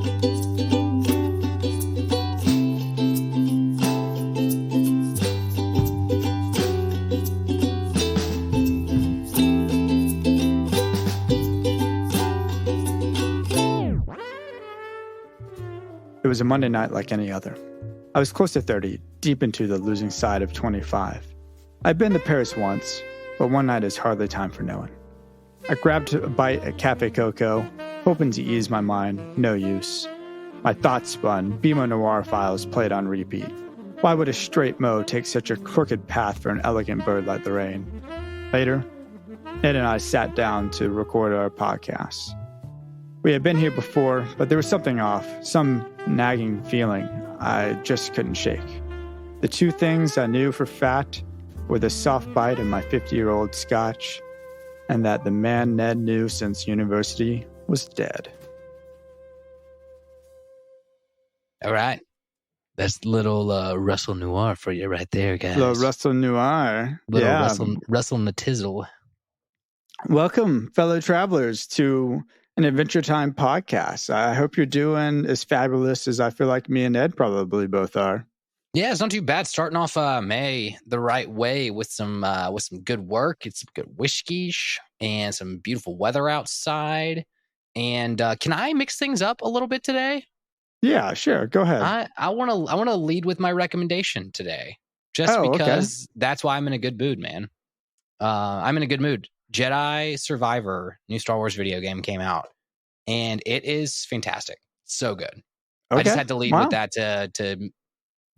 It was a Monday night like any other. I was close to 30, deep into the losing side of 25. I'd been to Paris once, but one night is hardly time for knowing. I grabbed a bite at Cafe Coco, hoping to ease my mind. No use. My thoughts spun. BMO Noire files played on repeat. Why would a straight Mo take such a crooked path for an elegant bird like Lorraine? Later, Ned and I sat down to record our podcast. We had been here before, but there was something off, some nagging feeling I just couldn't shake. The two things I knew for fact were the soft bite of my 50-year-old scotch and that the man Ned knew since university was dead. All right. That's little Russell Noir for you right there, guys. Little Russell Noir. Little yeah. Russell Natizzle. Welcome, fellow travelers, to an Adventure Time podcast. I hope you're doing as fabulous as I feel like me and Ed probably both are. Yeah, it's not too bad. Starting off May the right way with some good work. It's some good whiskeys and some beautiful weather outside. And can I mix things up a little bit today? Yeah, sure. Go ahead. I want to lead with my recommendation today, just because that's why I'm in a good mood, man. I'm in a good mood. Jedi Survivor, new Star Wars video game, came out, and it is fantastic. So good. Okay. I just had to lead with that to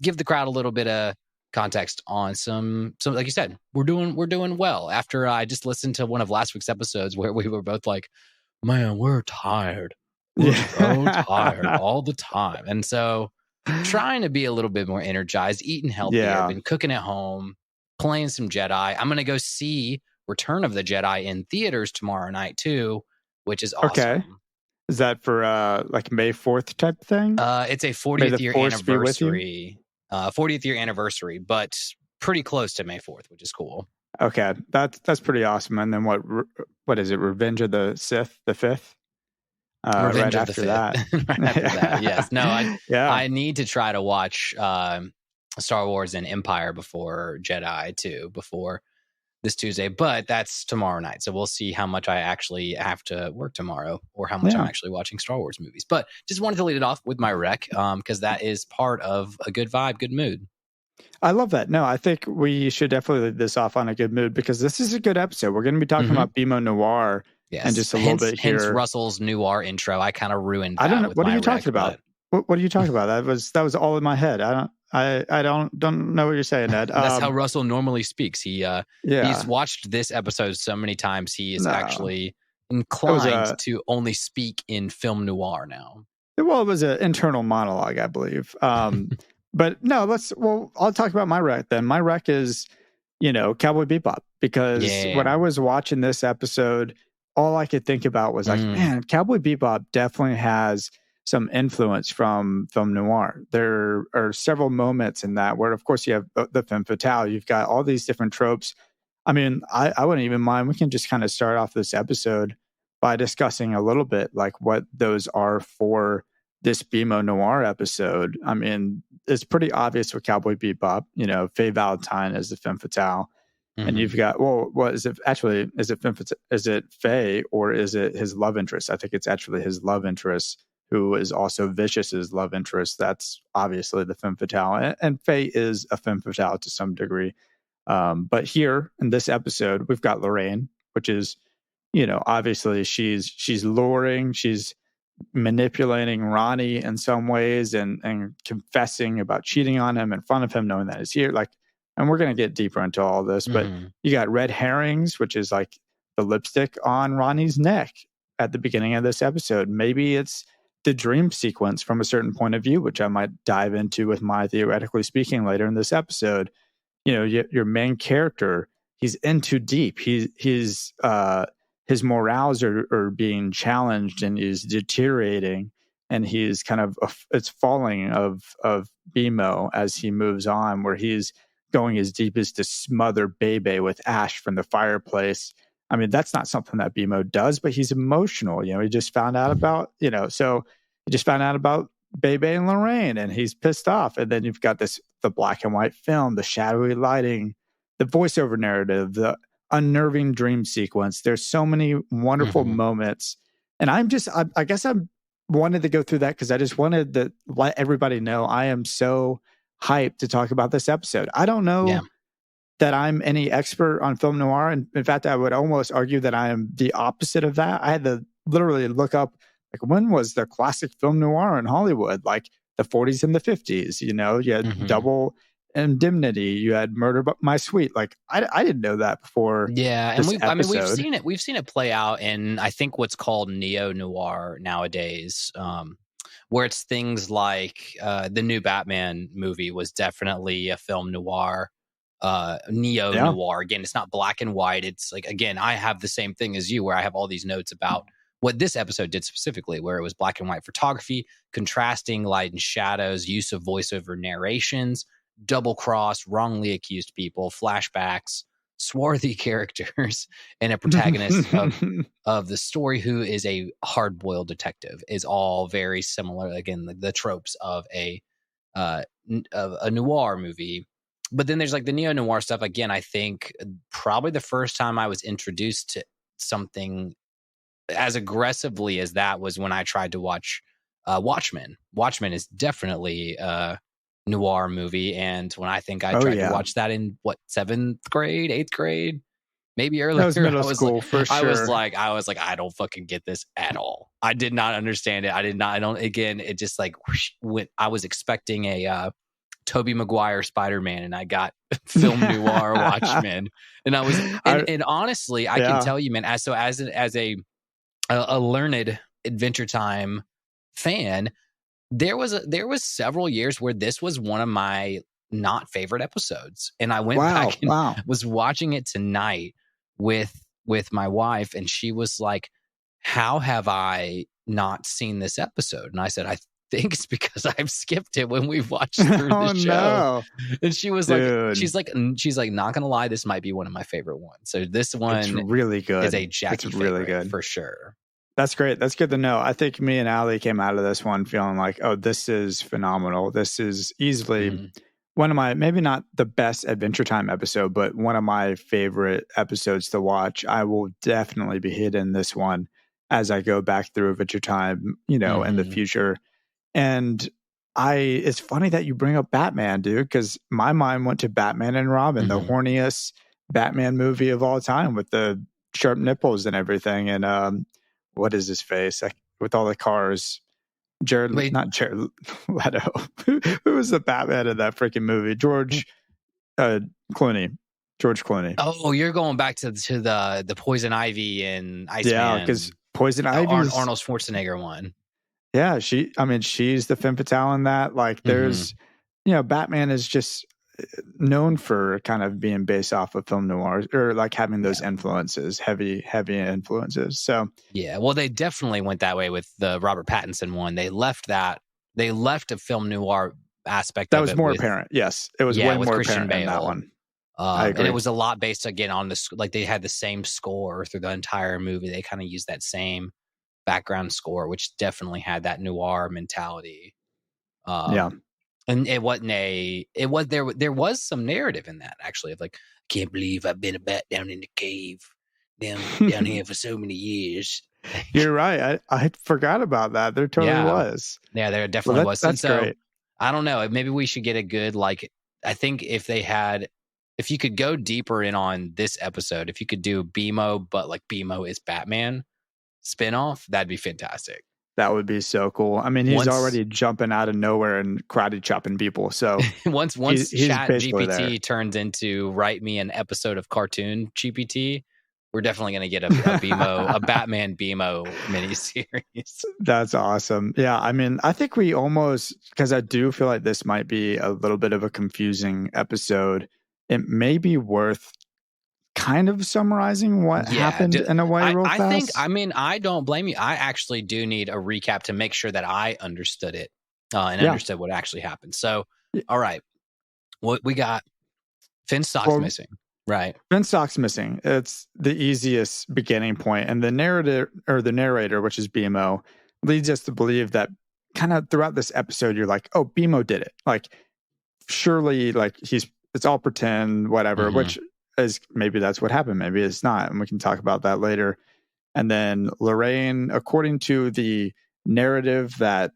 give the crowd a little bit of context on some like you said, we're doing well. After I just listened to one of last week's episodes where we were both like, man, we're tired. We're so tired all the time. And so trying to be a little bit more energized, eating healthier, I've been cooking at home, playing some Jedi. I'm going to go see Return of the Jedi in theaters tomorrow night too, which is awesome. Okay. Is that for like May 4th type thing? It's a 40th year anniversary. 40th year anniversary, but pretty close to May 4th, which is cool. Okay. That's pretty awesome. And then what is it? Revenge of the Sith, the 5th? Revenge right of the 5th. That. Right after that, yes. No, I need to try to watch Star Wars and Empire before Jedi too, before this Tuesday, but that's tomorrow night. So we'll see how much I actually have to work tomorrow or how much I'm actually watching Star Wars movies. But just wanted to lead it off with my rec because that is part of a good vibe, good mood. I love that. No, I think we should definitely lead this off on a good mood because this is a good episode. We're going to be talking about BMO Noire and just a little bit here. Hence Russell's Noir intro. I kind of ruined that. I don't know. What are you talking about? What are you talking about? That was all in my head. I don't know what you're saying, Ed. That's how Russell normally speaks. He's watched this episode so many times. He is actually inclined to only speak in film noir now. Well, it was an internal monologue, I believe. But no, I'll talk about my rec then. My rec is, Cowboy Bebop, because when I was watching this episode, all I could think about was like, man, Cowboy Bebop definitely has some influence from film noir. There are several moments in that where, of course, you have the femme fatale. You've got all these different tropes. I mean, I wouldn't even mind. We can just kind of start off this episode by discussing a little bit like what those are for this BMO Noire episode. I mean, it's pretty obvious with Cowboy Bebop. Faye Valentine as the femme fatale. And you've got, what is it? Actually, is it Faye or is it his love interest? I think it's actually his love interest, who is also Vicious's love interest. That's obviously the femme fatale. And Faye is a femme fatale to some degree. But here in this episode, we've got Lorraine, which is, obviously she's luring, she's manipulating Ronnie in some ways and confessing about cheating on him in front of him, knowing that he's here. And we're going to get deeper into all this, but you got red herrings, which is like the lipstick on Ronnie's neck at the beginning of this episode. Maybe it's the dream sequence from a certain point of view, which I might dive into with my theoretically speaking later in this episode. Your main character, he's in too deep. His morals are being challenged and he's deteriorating, and he's kind of it's falling of BMO as he moves on, where he's going as deep as to smother Bebe with ash from the fireplace. I mean, that's not something that BMO does, but he's emotional. He just found out about, so he just found out about Bebe and Lorraine, and he's pissed off. And then you've got the black and white film, the shadowy lighting, the voiceover narrative, the unnerving dream sequence. There's so many wonderful moments. And I guess I wanted to go through that because I just wanted to let everybody know I am so hyped to talk about this episode. I don't know that I'm any expert on film noir. And in fact, I would almost argue that I am the opposite of that. I had to literally look up, like, when was the classic film noir in Hollywood? Like the 40s and the 50s, you know, you had Double Indemnity, you had Murder My Sweet. Like I didn't know that before. Yeah, and we've seen it play out in, I think, what's called neo noir nowadays, where it's things like the new Batman movie was definitely a film noir. Neo noir. Again, it's not black and white. It's like, again, I have the same thing as you, where I have all these notes about what this episode did specifically, where it was black and white photography, contrasting light and shadows, use of voiceover narrations, double cross, wrongly accused people, flashbacks, swarthy characters, and a protagonist of the story who is a hard-boiled detective, is all very similar. Again, the tropes of a noir movie. But then there's like the neo-noir stuff. Again, I think probably the first time I was introduced to something as aggressively as that was when I tried to watch Watchmen. Watchmen is definitely a noir movie. And when I think I tried to watch that in, 7th grade, 8th grade, maybe earlier. That was middle school, for sure. I was like, I don't fucking get this at all. I did not understand it. Again, it just like went. I was expecting a Tobey Maguire Spider-Man, and I got film noir Watchmen, and I was, and honestly, I can tell you, man, as a learned Adventure Time fan, there was several years where this was one of my not favorite episodes, and I went back and was watching it tonight with my wife, and she was like, "How have I not seen this episode?" And I said, "I think it's because I've skipped it when we've watched through the show." No. And she was like, she's like, not gonna lie, this might be one of my favorite ones. So this one, it's really good. Is a Jackie favorite, good for sure. That's great. That's good to know. I think me and Allie came out of this one feeling like, oh, this is phenomenal. This is easily one of my, maybe not the best Adventure Time episode, but one of my favorite episodes to watch. I will definitely be hitting this one as I go back through Adventure Time, you know, in the future. And it's funny that you bring up Batman, dude, because my mind went to Batman and Robin, the horniest Batman movie of all time, with the sharp nipples and everything. And what is his face? With all the cars. Not Jared Leto. Who was the Batman in that freaking movie? George Clooney. George Clooney. Oh, you're going back to the Poison Ivy and Iceman. Yeah, because Poison Ivy, Arnold Schwarzenegger one. Yeah, she's the femme fatale in that. Like, there's, you know, Batman is just known for kind of being based off of film noir, or like having those influences, heavy influences. So yeah, well, they definitely went that way with the Robert Pattinson one. They left a film noir aspect. That was more apparent. Yes, it was way more Christian apparent Bale. in that one. I agree. And it was a lot based again on this. Like, they had the same score through the entire movie. They kind of used that same background score, which definitely had that noir mentality. And it wasn't there was some narrative in that, actually, of like, I can't believe I've been a bat down in the cave down here for so many years. You're right. I forgot about that. There totally was. Yeah, there definitely was. That's great. I don't know. Maybe we should get a good, like, I think if you could go deeper in on this episode, if you could do BMO, but like BMO is Batman spinoff, that'd be fantastic. That would be so cool. I mean, he's already jumping out of nowhere and karate chopping people. So once Chat GPT turns into write me an episode of Cartoon GPT, we're definitely going to get a BMO, a Batman BMO miniseries. That's awesome. Yeah, I mean, I think we almost, because I do feel like this might be a little bit of a confusing episode. It may be worth kind of summarizing what happened in a way real fast. I don't blame you. I actually do need a recap to make sure that I understood it and understood what actually happened. So, all right, what we got? Finstock's missing, right? Finstock's missing. It's the easiest beginning point, and the narrator, which is BMO, leads us to believe that kind of throughout this episode, you're like, oh, BMO did it. Like, surely, like, it's all pretend, whatever, which is, maybe that's what happened. Maybe it's not. And we can talk about that later. And then Lorraine, according to the narrative that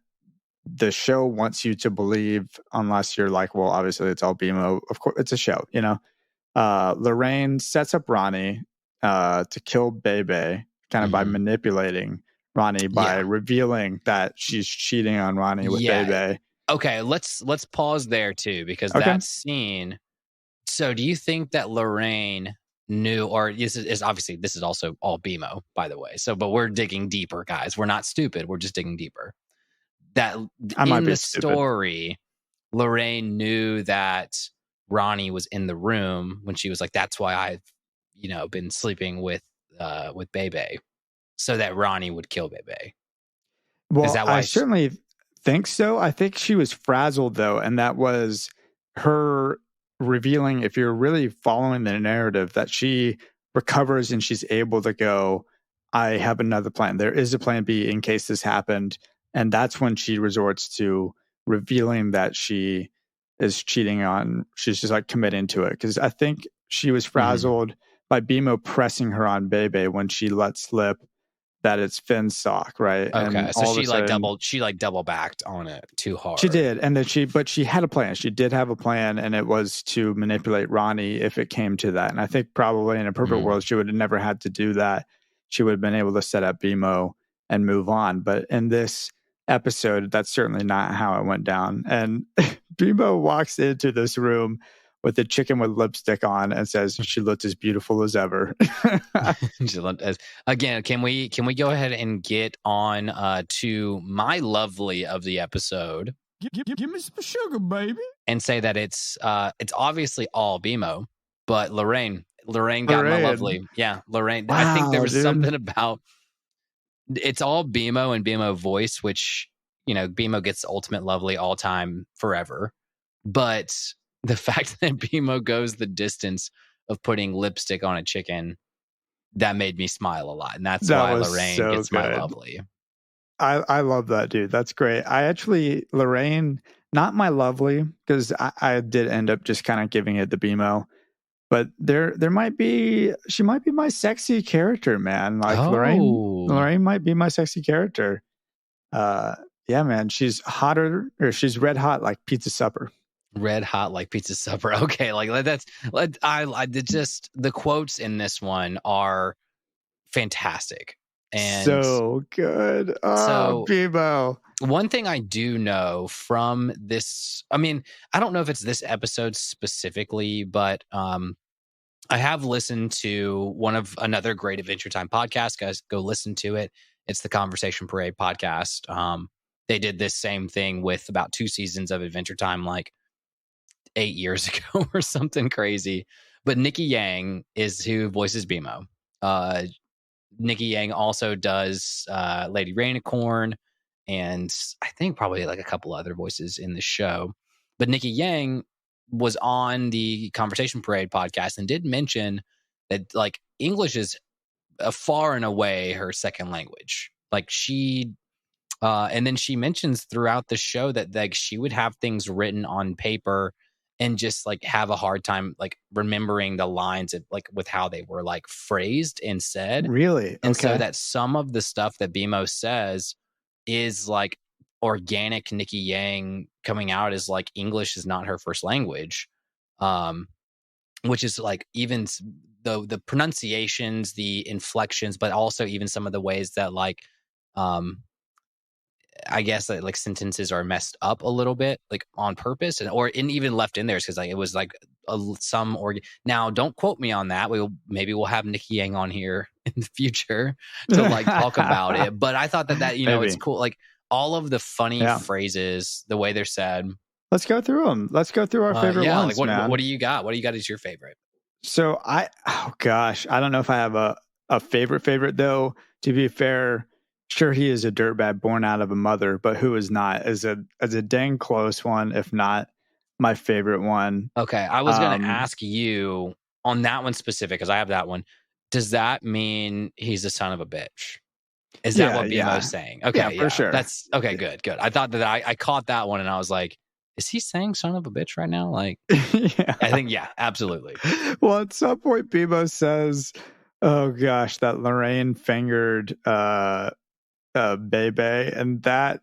the show wants you to believe, unless you're like, well, obviously it's all BMO. Of course, it's a show, you know. Lorraine sets up Ronnie to kill Bebe, kind of by manipulating Ronnie, by revealing that she's cheating on Ronnie with Bebe. Okay, let's pause there too, because that scene. So, do you think that Lorraine knew, or this is obviously, this is also all BMO, by the way. So, but we're digging deeper, guys. We're not stupid. We're just digging deeper. That in the story, Lorraine knew that Ronnie was in the room when she was like, "That's why I've, been sleeping with Bebe, so that Ronnie would kill Bebe." Well, is that why I certainly think so. I think she was frazzled though, and that was her revealing, if you're really following the narrative, that she recovers and she's able to go, I have another plan. There is a plan B in case this happened. And that's when she resorts to revealing that she is cheating on, she's just like committing to it. Because I think she was frazzled by BMO pressing her on Bebe when she let slip that it's Finn's sock, right? Okay, and so she double backed on it too hard. She did, and then but she had a plan. She did have a plan, and it was to manipulate Ronnie if it came to that. And I think probably in a perfect world, she would have never had to do that. She would have been able to set up BMO and move on. But in this episode, that's certainly not how it went down. And BMO walks into this room with a chicken with lipstick on and says she looked as beautiful as ever. Again, can we go ahead and get on to my lovely of the episode? Give me some sugar, baby. And say that it's obviously all BMO, but Lorraine got my lovely. Yeah, Lorraine. Wow, I think there was something about it's all BMO and BMO voice, which, BMO gets ultimate lovely all time forever. But the fact that BMO goes the distance of putting lipstick on a chicken, that made me smile a lot. And that's why Lorraine gets my lovely. I love that, dude. That's great. Lorraine, not my lovely, because I did end up just kind of giving it the BMO. But she might be my sexy character, man. Like Lorraine might be my sexy character. Yeah, man. She's hotter, or she's red hot like pizza supper. Red hot like pizza supper. Okay, the quotes in this one are fantastic and so good. Oh, BMO. One thing I do know from this, I mean, I don't know if it's this episode specifically, but I have listened to another great Adventure Time podcast. Guys, go listen to it. It's the Conversation Parade podcast. They did this same thing with about 2 seasons of Adventure Time, like 8 years ago or something crazy. But Nikki Yang is who voices BMO. Nikki Yang also does Lady Rainicorn, and I think probably like a couple other voices in the show. But Nikki Yang was on the Conversation Parade podcast and did mention that like English is far and away her second language. Like she and then she mentions throughout the show that like she would have things written on paper and just like have a hard time like remembering the lines with how they were like phrased and said. Really? And so that some of the stuff that BMO says is like organic Nikki Yang coming out as like English is not her first language, which is like even the pronunciations, the inflections, but also even some of the ways that like I guess that like sentences are messed up a little bit, like on purpose, or even left in there because like it was like now don't quote me on that. Maybe we'll have Nikki Yang on here in the future to like talk about it. But I thought that it's cool. Like all of the funny phrases, the way they're said. Let's go through them. Let's go through our favorite ones. Like what do you got? What do you got as your favorite? So I don't know if I have a favorite though. To be fair, sure, he is a dirtbag born out of a mother, but who is not? As a dang close one, if not my favorite one. Okay, I was going to ask you on that one specific because I have that one. Does that mean he's a son of a bitch? Is that what BMO's saying? Okay, for sure. That's okay. Good. I thought that I caught that one, and I was like, is he saying "son of a bitch" right now? Like, I think absolutely. Well, at some point, BMO says, "Oh gosh, that Lorraine fingered Bebe," and that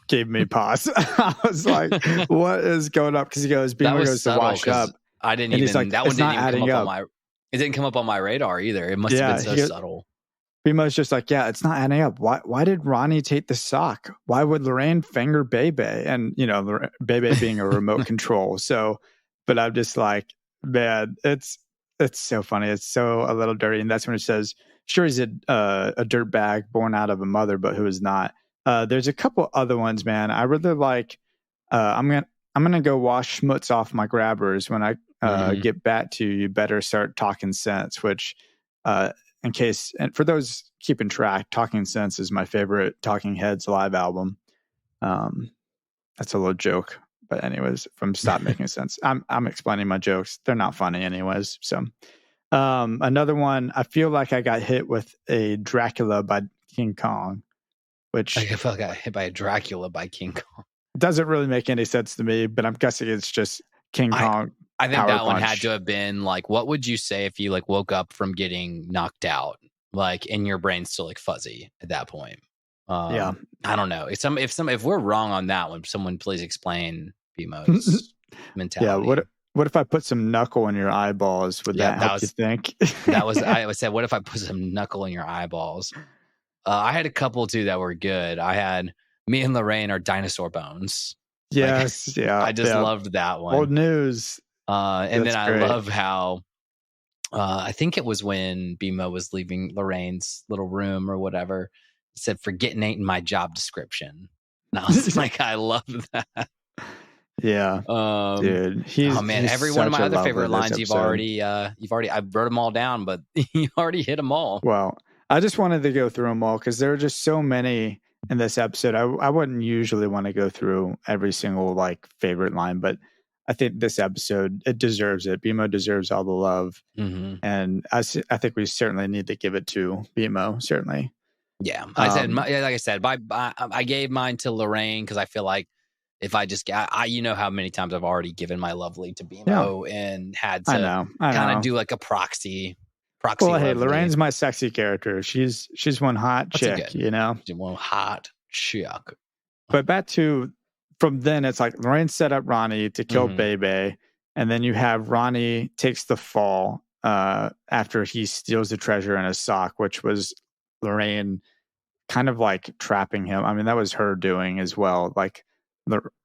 gave me pause. I was like, "What is going up?" Because BMO goes to wash up. I didn't even. He's like, that one didn't even come up on my. It didn't come up on my radar either. It must have been so subtle. BMO's just like, yeah, it's not adding up. Why did Ronnie take the sock? Why would Lorraine finger Bebe? And Bebe being a remote control. So, but I'm just like, man, it's so funny. It's so a little dirty. And that's when it says, sure, he's a dirt bag born out of a mother, but who is not. There's a couple other ones, man. I really like. I'm gonna go wash schmutz off my grabbers. When I get back to you, better start talking sense. Which, in case, and for those keeping track, Talking Sense is my favorite Talking Heads live album. That's a little joke, but anyways, from Stop Making Sense. I'm explaining my jokes. They're not funny anyways. So, another one, I feel like I got hit with a Dracula by King Kong, which I feel like I got hit by a Dracula by King Kong. Doesn't really make any sense to me, but I'm guessing it's just King Kong. I think that one had to have been like, what would you say if you like woke up from getting knocked out, like, and your brain's still like fuzzy at that point? I don't know. If we're wrong on that one, someone please explain BMO's mentality. Yeah. What if I put some knuckle in your eyeballs? Would that help you think? I would say, what if I put some knuckle in your eyeballs? I had a couple too that were good. I had me and Lorraine are dinosaur bones. Yes, I just loved that one. Old news. And then I love how I think it was when BMO was leaving Lorraine's little room or whatever. He said, "Forgetting ain't in my job description." And I was like, I love that. Yeah, dude. Every one of my other favorite lines you've already I wrote them all down, but you already hit them all. Well, I just wanted to go through them all because there are just so many in this episode. I wouldn't usually want to go through every single like favorite line, but I think this episode, it deserves it. BMO deserves all the love. And I think we certainly need to give it to BMO, certainly. Yeah. I gave mine to Lorraine because I feel like if I just you know how many times I've already given my lovely to BMO and had to kind of do like a proxy. Well, hey, Lorraine's my sexy character. She's one hot chick, She's one hot chick. But back to from then, it's like Lorraine set up Ronnie to kill Bebe, and then you have Ronnie takes the fall after he steals the treasure in a sock, which was Lorraine kind of like trapping him. I mean, that was her doing as well. Like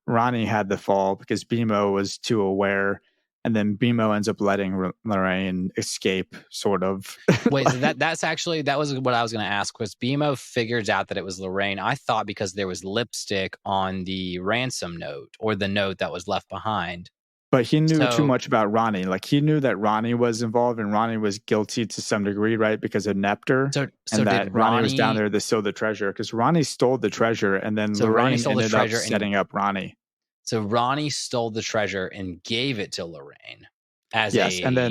Ronnie had the fall because BMO was too aware. And then BMO ends up letting Lorraine escape, sort of. Wait, so that was what I was going to ask. Was BMO figures out that it was Lorraine? I thought because there was lipstick on the ransom note or the note that was left behind. But he knew too much about Ronnie. Like he knew that Ronnie was involved, and Ronnie was guilty to some degree, right? Because of Nepter. And that Ronnie was down there to steal the treasure. Because Ronnie stole the treasure, and then Lorraine ended up setting up Ronnie. So Ronnie stole the treasure and gave it to Lorraine as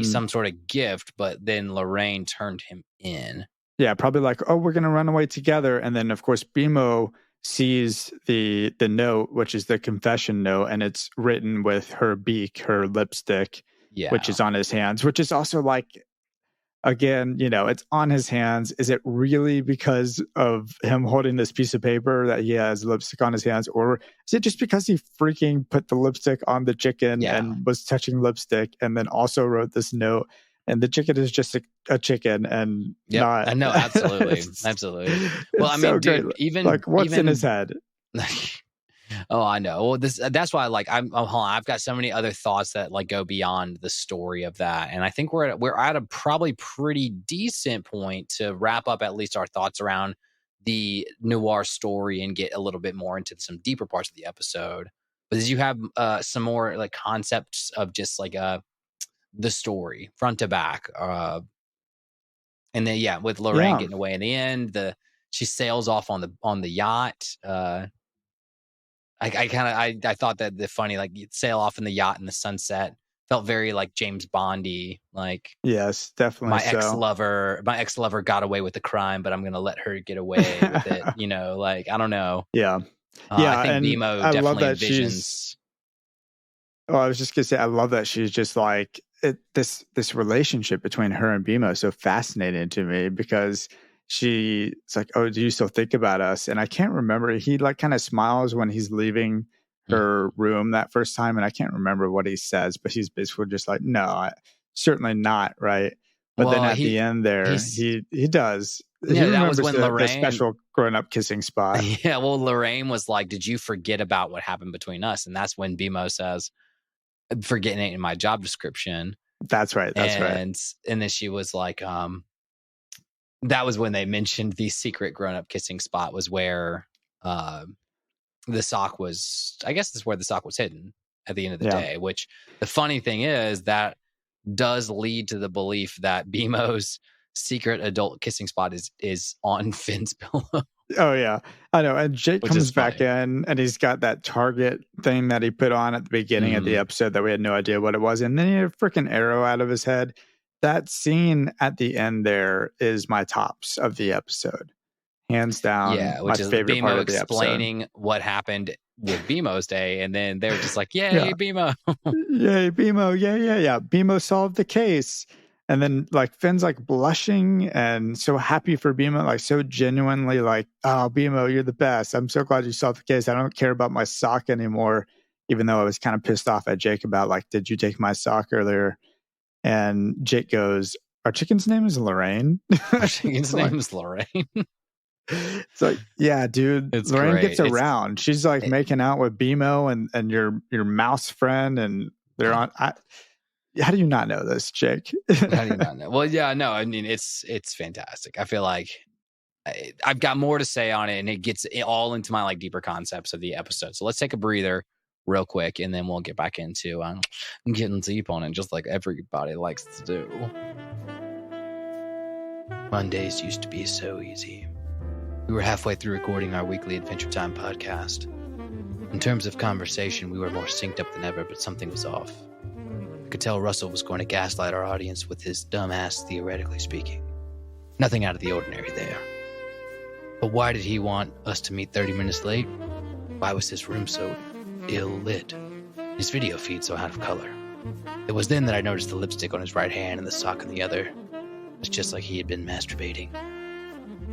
some sort of gift, but then Lorraine turned him in. Yeah, probably like, oh, we're going to run away together. And then, of course, BMO sees the note, which is the confession note, and it's written with her beak, her lipstick, which is on his hands, which is also like, again, it's on his hands. Is it really because of him holding this piece of paper that he has lipstick on his hands? Or is it just because he freaking put the lipstick on the chicken and was touching lipstick and then also wrote this note? And the chicken is just a chicken and not. I know, absolutely. Absolutely. Well, I mean, dude, great. Even like what's in his head? Oh, I know. Well, that's why I've got so many other thoughts that like go beyond the story of that. And I think we're at a probably pretty decent point to wrap up at least our thoughts around the Noir story and get a little bit more into some deeper parts of the episode. But as you have some more like concepts of just like the story front to back. And then with Lorraine getting away in the end, she sails off on the yacht. I thought that the funny, like, you'd sail off in the yacht in the sunset felt very like James Bondy, like yes, definitely. My ex-lover got away with the crime, but I'm gonna let her get away with it. Like I don't know. Yeah, I think BMO definitely envisions. I was just gonna say, I love that she's just like this relationship between her and BMO is so fascinating to me because she's like, "Oh, do you still think about us?" And I can't remember. He like kind of smiles when he's leaving her room that first time, and I can't remember what he says, but he's basically just like, "No, certainly not." Right. But then at the end there, he does. Yeah, that was when Lorraine, the special grown-up kissing spot. Yeah, well, Lorraine was like, "Did you forget about what happened between us?" And that's when BMO says, "Forgetting it in my job description." That's right. And then she was like, that was when they mentioned the secret grown-up kissing spot was where the sock was. I guess that's where the sock was hidden at the end of the day. Which the funny thing is that does lead to the belief that BMO's secret adult kissing spot is on Finn's pillow. Oh yeah, I know. And Jake comes back in, and he's got that target thing that he put on at the beginning of the episode that we had no idea what it was, and then he had a freaking arrow out of his head. That scene at the end there is my tops of the episode, hands down. Yeah, which is favorite BMO part of the explaining episode. What happened with BMO's day, and then they're just like, "Yay, BMO! Yay, BMO! Yeah. BMO solved the case." And then like Finn's like blushing and so happy for BMO, like so genuinely like, "Oh, BMO, you're the best. I'm so glad you solved the case. I don't care about my sock anymore." Even though I was kind of pissed off at Jake about like, "Did you take my sock earlier?" And Jake goes, "Our chicken's name is Lorraine." Our chicken's name is Lorraine. It's like, yeah, dude. It's Lorraine great. gets around. She's like making out with BMO and your mouse friend, and they're on. How do you not know this, Jake? How do you not know? Well, yeah, no. I mean, it's fantastic. I feel like I've got more to say on it, and it gets all into my like deeper concepts of the episode. So let's take a breather real quick, and then we'll get back into getting deep on it, just like everybody likes to do. Mondays used to be so easy. We were halfway through recording our weekly Adventure Time podcast. In terms of conversation, we were more synced up than ever, but something was off. I could tell Russell was going to gaslight our audience with his dumbass theoretically speaking. Nothing out of the ordinary there. But why did he want us to meet 30 minutes late? Why was his room so ill-lit? His video feed so out of color? It was then that I noticed the lipstick on his right hand and the sock on the other. It was just like he had been masturbating.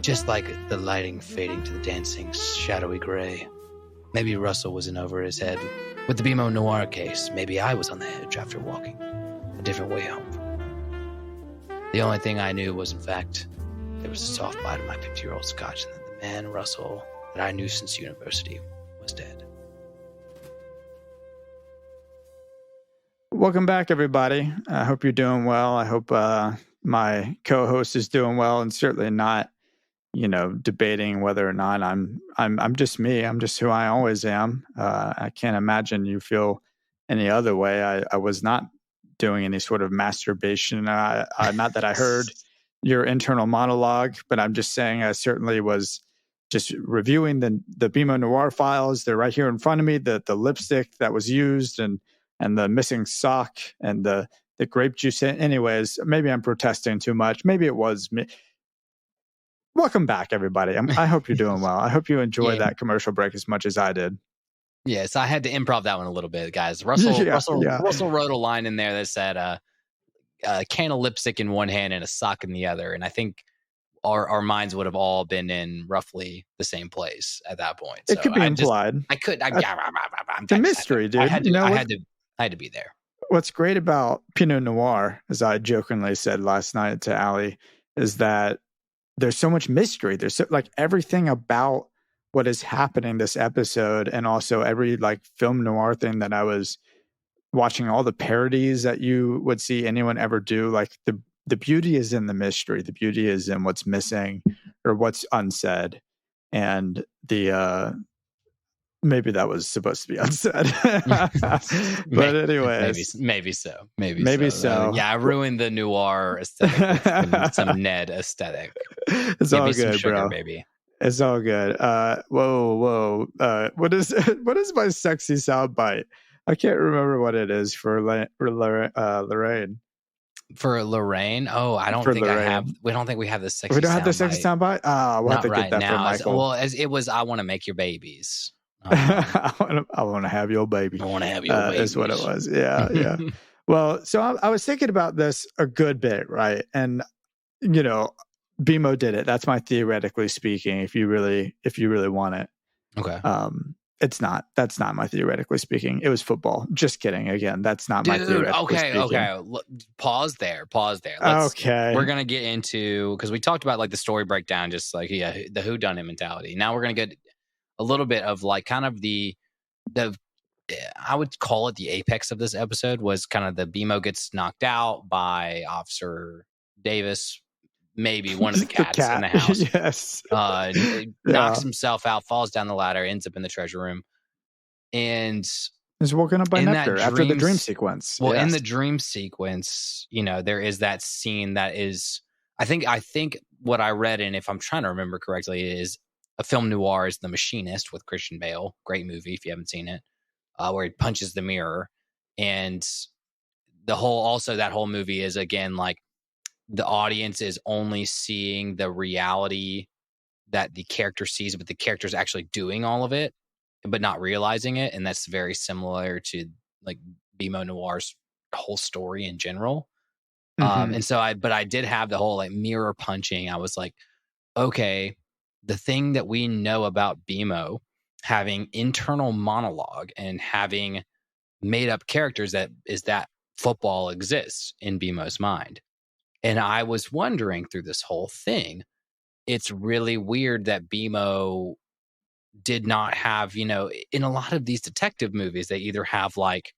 Just like the lighting fading to the dancing, shadowy gray. Maybe Russell was in over his head. With the BMO Noire case, maybe I was on the edge after walking a different way home. The only thing I knew was, in fact, there was a soft bite of my 50-year-old scotch, and that the man, Russell, that I knew since university, was dead. Welcome back, everybody. I hope you're doing well. I hope my co-host is doing well, and certainly not, debating whether or not I'm just me. I'm just who I always am. I can't imagine you feel any other way. I was not doing any sort of masturbation. Not that I heard your internal monologue, but I'm just saying I certainly was just reviewing the BMO Noire files. They're right here in front of me. The lipstick that was used and the missing sock and the grape juice. Anyways, maybe I'm protesting too much. Maybe it was me. Welcome back, everybody. I hope you're doing well. I hope you enjoyed that commercial break as much as I did. Yes, I had to improv that one a little bit, guys. Russell wrote a line in there that said, a can of lipstick in one hand and a sock in the other. And I think our minds would have all been in roughly the same place at that point. So it could be implied. The mystery, dude. I had to be there. What's great about Pinot Noir, as I jokingly said last night to Allie, is that there's so much mystery. There's like everything about what is happening this episode, and also every like film noir thing that I was watching, all the parodies that you would see anyone ever do. Like the beauty is in the mystery. The beauty is in what's missing or what's unsaid. And maybe that was supposed to be unsaid. But anyway, maybe so. Yeah, I ruined the noir aesthetic with some Ned aesthetic. It's all good, sugar, bro. Baby. It's all good. Whoa. What is my sexy sound bite? I can't remember what it is for Lorraine. For Lorraine? Oh, I don't think Lorraine. I have. We don't think we have the sexy. We don't have the sexy soundbite. We'll have to right get that now. for Michael. As it was, I want to make your babies. I want to have your baby. I want to have your baby. Is what it was. Yeah, yeah. Well, so I was thinking about this a good bit, right? And BMO did it. That's my theoretically speaking. If you really want it, okay. That's not my theoretically speaking. It was football. Just kidding. Again, that's not my theoretically speaking. Okay. Pause there. We're gonna get into, because we talked about like the story breakdown, just like the whodunit mentality. Now we're gonna get a little bit of like kind of the I would call it the apex of this episode was kind of the BMO gets knocked out by Officer Davis. Maybe one of the cats in the house. Yes. Knocks himself out, falls down the ladder, ends up in the treasure room, and is woken up by Neptune after the dream sequence. Well, in the dream sequence, there is that scene that is, I think what I read, and if I'm trying to remember correctly, is a film noir is The Machinist with Christian Bale. Great movie if you haven't seen it, where he punches the mirror, and that whole movie is again like, the audience is only seeing the reality that the character sees, but the character is actually doing all of it, but not realizing it. And that's very similar to like BMO Noir's whole story in general. Mm-hmm. And so I did have the whole like mirror punching. I was like, okay, the thing that we know about BMO having internal monologue and having made up characters that football exists in BMO's mind. And I was wondering through this whole thing, it's really weird that BMO did not have, in a lot of these detective movies, they either have like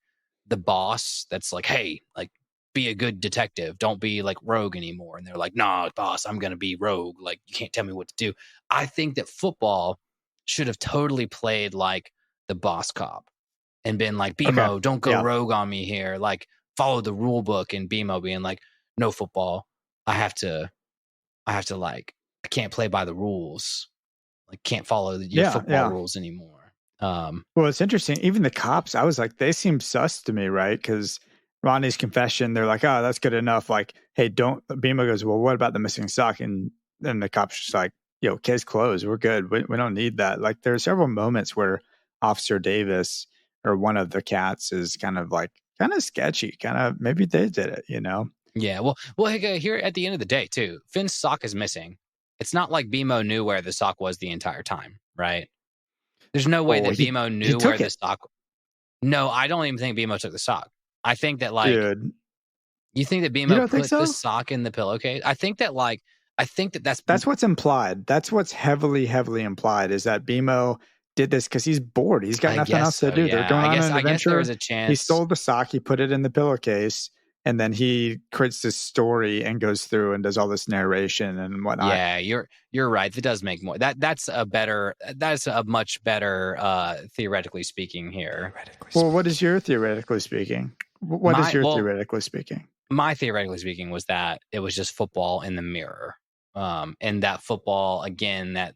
the boss that's like, hey, like, be a good detective. Don't be like rogue anymore. And they're like, nah, boss, I'm going to be rogue. Like, you can't tell me what to do. I think that football should have totally played like the boss cop and been like, BMO, don't go rogue on me here. Like, follow the rule book, and BMO being like, no, football, I have to like, I can't play by the rules. Like, can't follow your football rules anymore. Well, it's interesting. Even the cops, I was like, they seem sus to me, right? Because Ronnie's confession, they're like, oh, that's good enough. Like, hey, BMO goes, well, what about the missing sock? And then the cop's just like, case closed. We're good. We don't need that. Like, there are several moments where Officer Davis or one of the cats is kind of sketchy. Kind of, maybe they did it, Yeah, well, here at the end of the day, too, Finn's sock is missing. It's not like BMO knew where the sock was the entire time, right? There's no way that BMO knew where the sock. No, I don't even think BMO took the sock. I think that like, dude, you think that BMO put the sock in the pillowcase? I think that that's what's implied. That's what's heavily implied, is that BMO did this because he's bored. He's got nothing else to do. Yeah. They're going on an adventure. I guess there was a chance. He stole the sock. He put it in the pillowcase. And then he creates this story and goes through and does all this narration and whatnot. Yeah, you're right. That does make more. That's a much better theoretically speaking here. Well, what is your theoretically speaking? Theoretically speaking? My theoretically speaking was that it was just football in the mirror, and that football again, that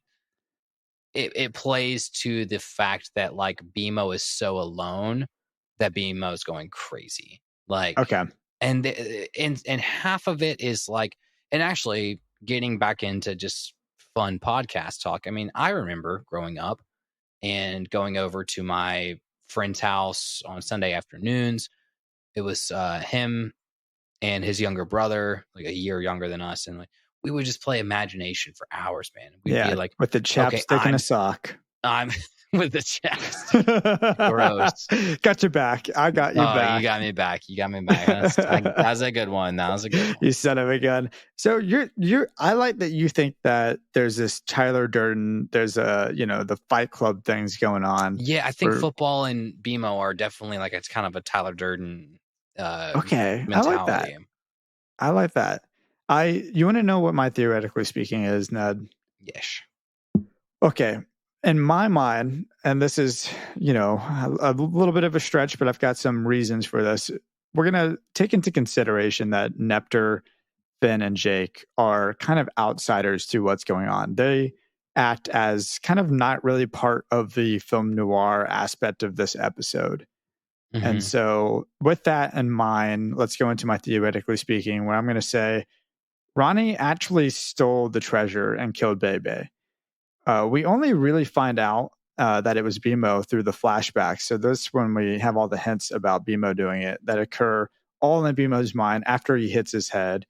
it plays to the fact that like BMO is so alone that BMO is going crazy. Like, okay. And half of it is like, and actually getting back into just fun podcast talk. I mean, I remember growing up and going over to my friend's house on Sunday afternoons. It was him and his younger brother, like a year younger than us. And like, we would just play imagination for hours, man. We'd be like, with the chapstick and a sock. I'm with the chapstick. Gross. Got your back. I got you back. You got me back. That's a good one. That was a good one. You son of a gun. So I like that you think that there's this Tyler Durden, there's the Fight Club things going on. Yeah, I think football and BMO are definitely like, it's kind of a Tyler Durden mentality. I like that. You want to know what my theoretically speaking is, Ned? Yes. Okay. In my mind, and this is, a little bit of a stretch, but I've got some reasons for this. We're going to take into consideration that Neptune, Finn, and Jake are kind of outsiders to what's going on. They act as kind of not really part of the film noir aspect of this episode. Mm-hmm. And so with that in mind, let's go into my theoretically speaking, where I'm going to say Ronnie actually stole the treasure and killed Bebe. We only really find out that it was BMO through the flashbacks. So this when we have all the hints about BMO doing it that occur all in BMO's mind after he hits his head,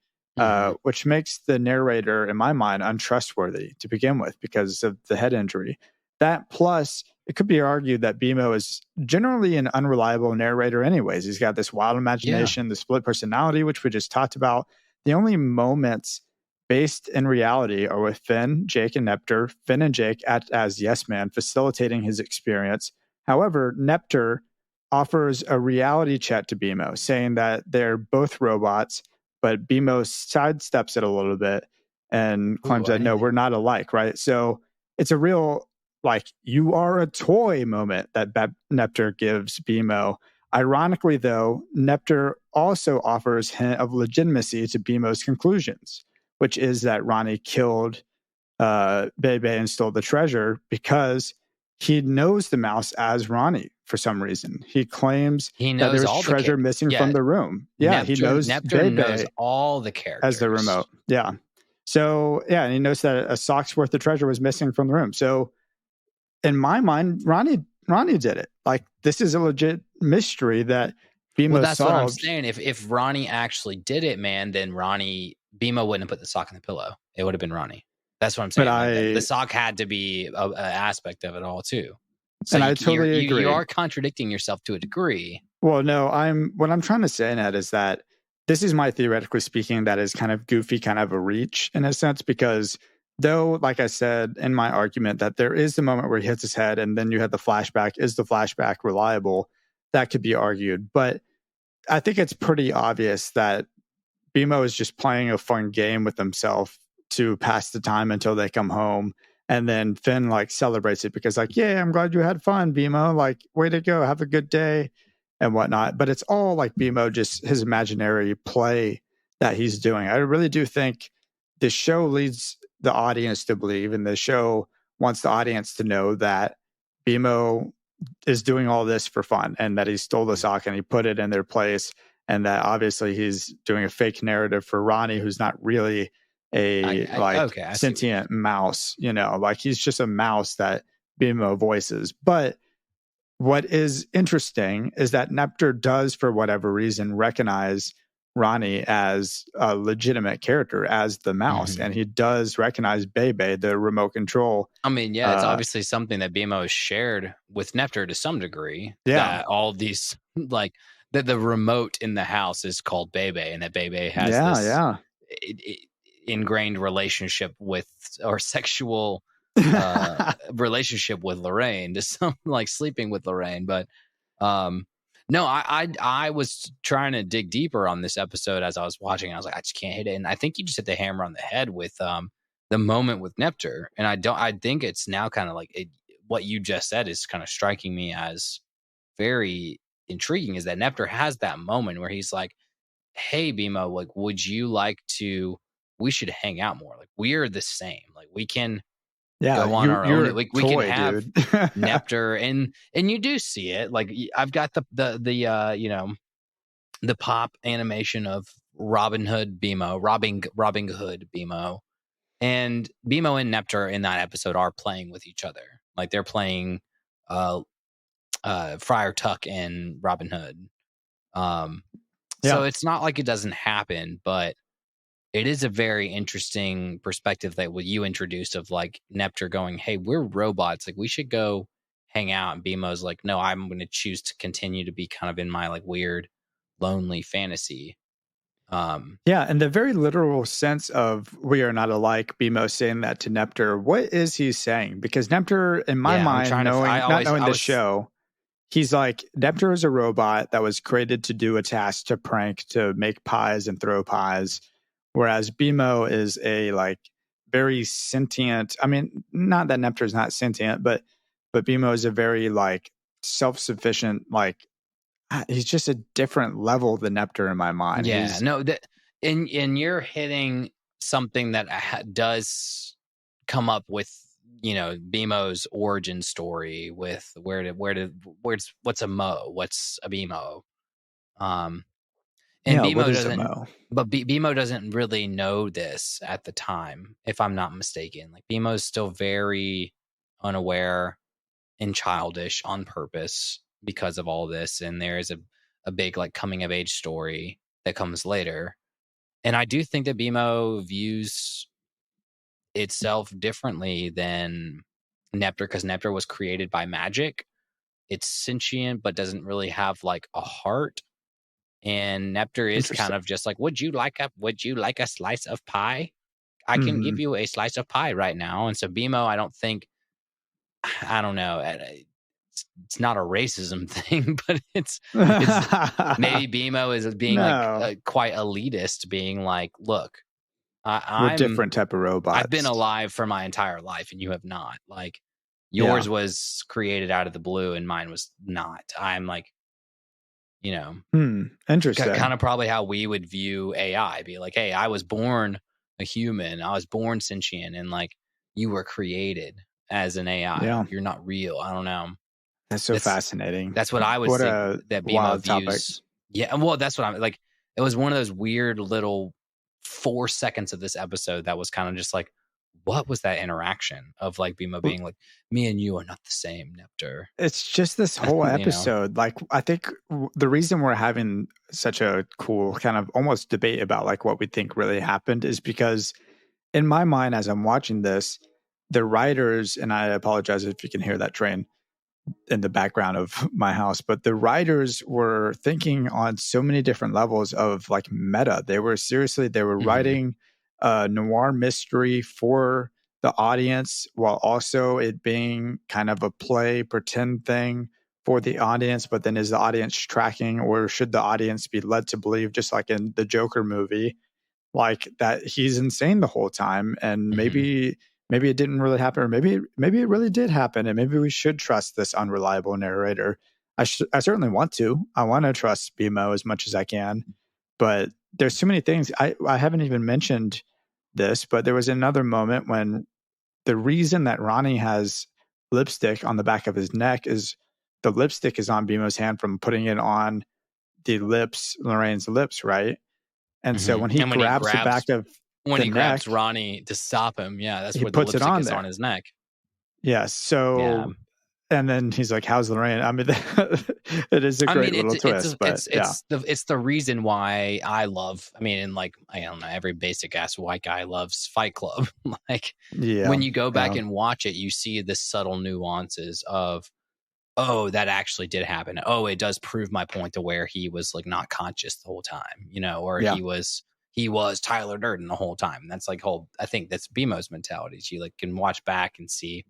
which makes the narrator, in my mind, untrustworthy to begin with because of the head injury. That plus, it could be argued that BMO is generally an unreliable narrator anyways. He's got this wild imagination, the split personality, which we just talked about. The only moments based in reality are with Finn, Jake, and Nepter. Finn and Jake act as yes man, facilitating his experience. However, Nepter offers a reality check to BMO, saying that they're both robots, but BMO sidesteps it a little bit and claims that, no, we're not alike, right? So it's a real, like, you are a toy moment that Nepter gives BMO. Ironically, though, Nepter also offers hint of legitimacy to BMO's conclusions, which is that Ronnie killed Bebe and stole the treasure because he knows the mouse as Ronnie for some reason. He claims that there's treasure missing from the room. Yeah, he knows Nepter knows all the characters as the remote. Yeah. So, yeah, and he knows that a sock's worth of treasure was missing from the room. So, in my mind, Ronnie did it. Like, this is a legit mystery that BMO that's solved. What I'm saying. If Ronnie actually did it, man, then BMO wouldn't have put the sock in the pillow. It would have been Ronnie. That's what I'm saying. Like, the sock had to be an aspect of it all too. So and I totally agree. You are contradicting yourself to a degree. Well, no, what I'm trying to say, Ned, is that this is my theoretically speaking, that is kind of goofy, kind of a reach in a sense, because though, like I said in my argument, that there is the moment where he hits his head and then you have the flashback. Is the flashback reliable? That could be argued. But I think it's pretty obvious that BMO is just playing a fun game with himself to pass the time until they come home. And then Finn like celebrates it because like, yeah, I'm glad you had fun, BMO. Like, way to go. Have a good day and whatnot. But it's all like BMO, just his imaginary play that he's doing. I really do think the show leads the audience to believe, and the show wants the audience to know that BMO is doing all this for fun and that he stole the sock and he put it in their place. And that obviously he's doing a fake narrative for Ronnie, who's not really a sentient mouse, like he's just a mouse that BMO voices. But what is interesting is that Nepter does, for whatever reason, recognize Ronnie as a legitimate character, as the mouse. And he does recognize Bebe, the remote control. I mean, yeah, it's obviously something that BMO has shared with Nepter to some degree. Yeah. That all these, like, that the remote in the house is called Bebe, and that Bebe has this ingrained relationship with, or sexual relationship with Lorraine, to some, like sleeping with Lorraine. But no, I was trying to dig deeper on this episode as I was watching. I was like, I just can't hit it. And I think you just hit the hammer on the head with the moment with Nepter. And I think it's now kind of like what you just said is kind of striking me as very intriguing, is that Nepter has that moment where he's like, hey, BMO, like, would you like to, we should hang out more. Like, we're the same. Like, we can go on our own. Like, we can have Nepter, and you do see it. Like, I've got the pop animation of Robin Hood BMO, Robin Hood BMO, and BMO and Nepter in that episode are playing with each other. Like, they're playing Friar Tuck and Robin Hood. So it's not like it doesn't happen, but it is a very interesting perspective that what you introduced of like Nepter going, hey, we're robots. Like, we should go hang out. And BMO's like, no, I'm going to choose to continue to be kind of in my like weird, lonely fantasy. Yeah, and the very literal sense of we are not alike, BMO saying that to Nepter, what is he saying? Because Nepter, in my mind, not knowing the show, he's like, Nepter is a robot that was created to do a task, to prank, to make pies and throw pies. Whereas BMO is a like very sentient. I mean, not that Nepter is not sentient, but BMO is a very like self-sufficient, like he's just a different level than Nepter in my mind. Yeah, and you're hitting something that does come up with BMO's origin story with what's a Mo, what's a BMO, and BMO doesn't, but BMO doesn't really know this at the time, if I'm not mistaken. Like BMO is still very unaware and childish on purpose because of all this, and there is a big like coming of age story that comes later. And I do think that BMO views itself differently than Nepter, because Nepter was created by magic. It's sentient, but doesn't really have like a heart. And Nepter is kind of just like, would you like a slice of pie? I can give you a slice of pie right now. And so BMO, I don't know. It's not a racism thing, but it's maybe BMO is being like quite elitist, being like, look, I'm different type of robots. I've been alive for my entire life, and you have not. Like yours was created out of the blue, and mine was not. I'm like, interesting. Kind of probably how we would view AI. Be like, hey, I was born a human. I was born sentient, and like you were created as an AI. Yeah. You're not real. I don't know. That's fascinating. That's what I would think that BMO views. Topic. Yeah, well, that's what I'm like. It was one of those weird little 4 seconds of this episode that was kind of just like, what was that interaction of like BMO being like, me and you are not the same, Nepter? It's just this whole episode. Like, I think the reason we're having such a cool kind of almost debate about like what we think really happened is because in my mind, as I'm watching this, the writers, and I apologize if you can hear that train in the background of my house, but the writers were thinking on so many different levels of like meta. They were writing a noir mystery for the audience while also it being kind of a play pretend thing for the audience. But then is the audience tracking, or should the audience be led to believe, just like in the Joker movie, like that he's insane the whole time, and maybe it didn't really happen, or maybe it really did happen, and maybe we should trust this unreliable narrator. I certainly want to. I want to trust BMO as much as I can, but there's too many things. I haven't even mentioned this, but there was another moment when the reason that Ronnie has lipstick on the back of his neck is the lipstick is on BMO's hand from putting it on Lorraine's lips, right? And so when he grabs the back of when he grabs Ronnie to stop him, that's where the lipstick is on his neck. Yeah. So, and then he's like, "How's Lorraine?" I mean, it is a great little twist. It's the reason why I love. I mean, and like I don't know, every basic ass white guy loves Fight Club. Like, when you go back and watch it, you see the subtle nuances of, oh, that actually did happen. Oh, it does prove my point to where he was like not conscious the whole time, or he was Tyler Durden the whole time. That's like I think that's BMO's mentality. You like can watch back and see.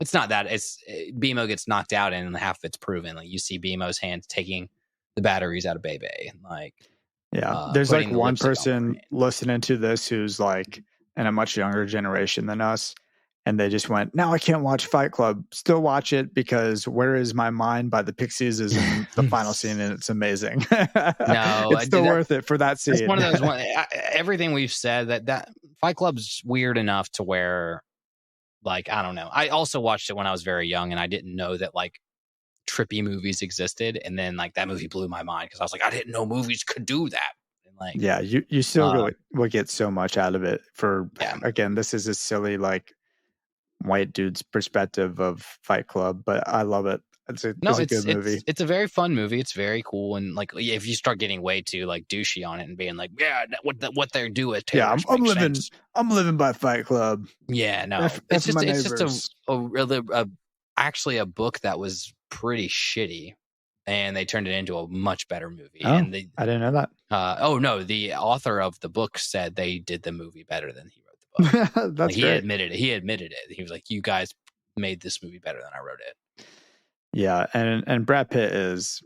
It's not that BMO gets knocked out and half of it's proven. Like you see BMO's hands taking the batteries out of Bebe. Like, there's like one person listening to this who's like in a much younger generation than us. And they just went, now I can't watch Fight Club. Still watch it because Where Is My Mind by the Pixies is in the final scene, and it's amazing. No, it's still worth it for that scene. It's one of those everything we've said that Fight Club's weird enough to where, like, I don't know. I also watched it when I was very young, and I didn't know that like trippy movies existed. And then like that movie blew my mind because I was like, I didn't know movies could do that. And, like, you still will get so much out of it. Again, this is a silly like white dude's perspective of Fight Club, but I love it. It's a good movie. It's a very fun movie. It's very cool, and like if you start getting way too like douchey on it and being like, what they do at Taylor's I'm living by Fight Club. Yeah, no, it's just actually a book that was pretty shitty, and they turned it into a much better movie. Oh, and I didn't know that. No, the author of the book said they did the movie better than he wrote. That's like, he admitted it. He was like, you guys made this movie better than I wrote it. Yeah, and Brad Pitt is,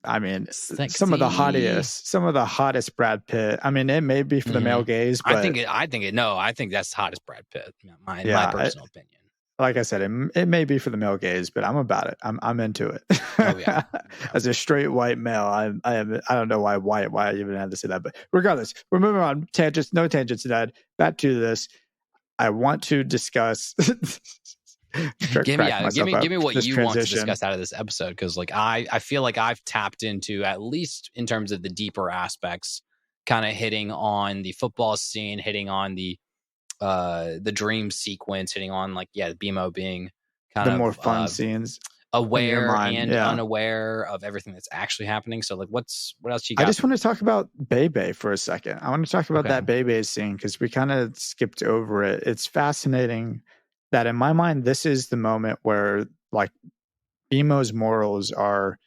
I mean, some of the hottest Brad Pitt. I mean, it may be for the male gaze, but I think that's the hottest Brad Pitt. My personal opinion. Like I said, it may be for the male gaze, but I'm about it. I'm into it. Oh yeah. As a straight white male, I don't know why I even had to say that, but regardless, we're moving on. No tangents, Dad. Back to this. I want to discuss Give me what you want to discuss out of this episode, because like I feel like I've tapped into, at least in terms of the deeper aspects, kind of hitting on the football scene, hitting on the dream sequence, hitting on like BMO being kind of the more fun scenes, aware and unaware of everything that's actually happening. So like what else you got? I just want to talk about Bebe for a second. I want to talk about that Bebe scene because we kind of skipped over it. It's fascinating that in my mind, this is the moment where like BMO's morals are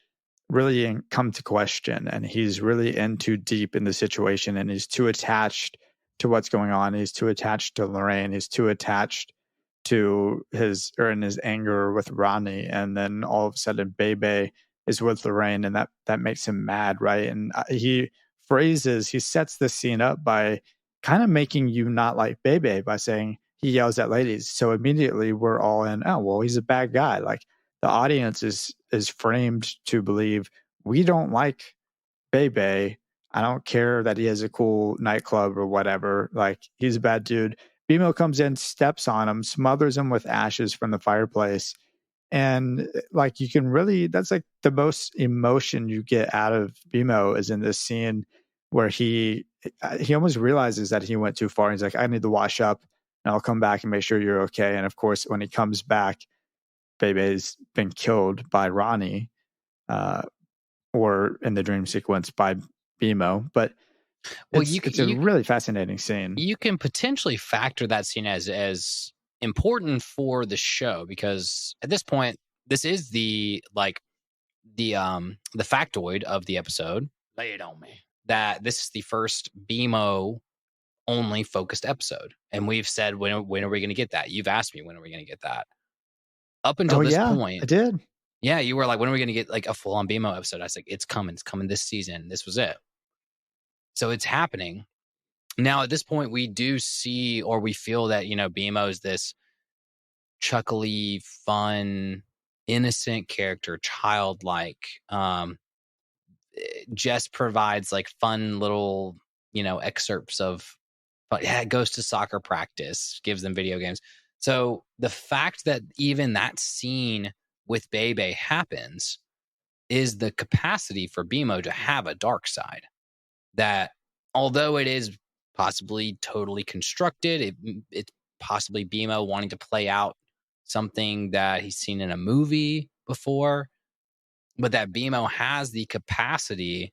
really come to question, and he's really in too deep in the situation, and he's too attached to what's going on. He's too attached to Lorraine. He's too attached to his anger with Ronnie, and then all of a sudden Bebe is with Lorraine, and that makes him mad, right? And he sets the scene up by kind of making you not like Bebe by saying he yells at ladies. So immediately we're all in, oh, well, he's a bad guy. Like the audience is framed to believe we don't like Bebe. I don't care that he has a cool nightclub or whatever. Like he's a bad dude. BMO comes in, steps on him, smothers him with ashes from the fireplace. And like you can really, that's like the most emotion you get out of BMO is in this scene where he almost realizes that he went too far. He's like, I need to wash up and I'll come back and make sure you're okay. And of course, when he comes back, Bebe's been killed by Ronnie, or in the dream sequence by BMO. But it's a really fascinating scene. You can potentially factor that scene as important for the show, because at this point, this is the factoid of the episode. Lay it on me. That this is the first BMO only focused episode, and we've said when are we going to get that? You've asked me when are we going to get that. Up until this point, I did. Yeah, you were like, when are we going to get like a full on BMO episode? I was like, it's coming this season. This was it. So it's happening. Now, at this point, we do see, or we feel that, BMO is this chuckly, fun, innocent character, childlike. Jess provides like fun little, excerpts of, goes to soccer practice, gives them video games. So the fact that even that scene with Bebe happens is the capacity for BMO to have a dark side. That although it is possibly totally constructed, it's possibly BMO wanting to play out something that he's seen in a movie before, but that BMO has the capacity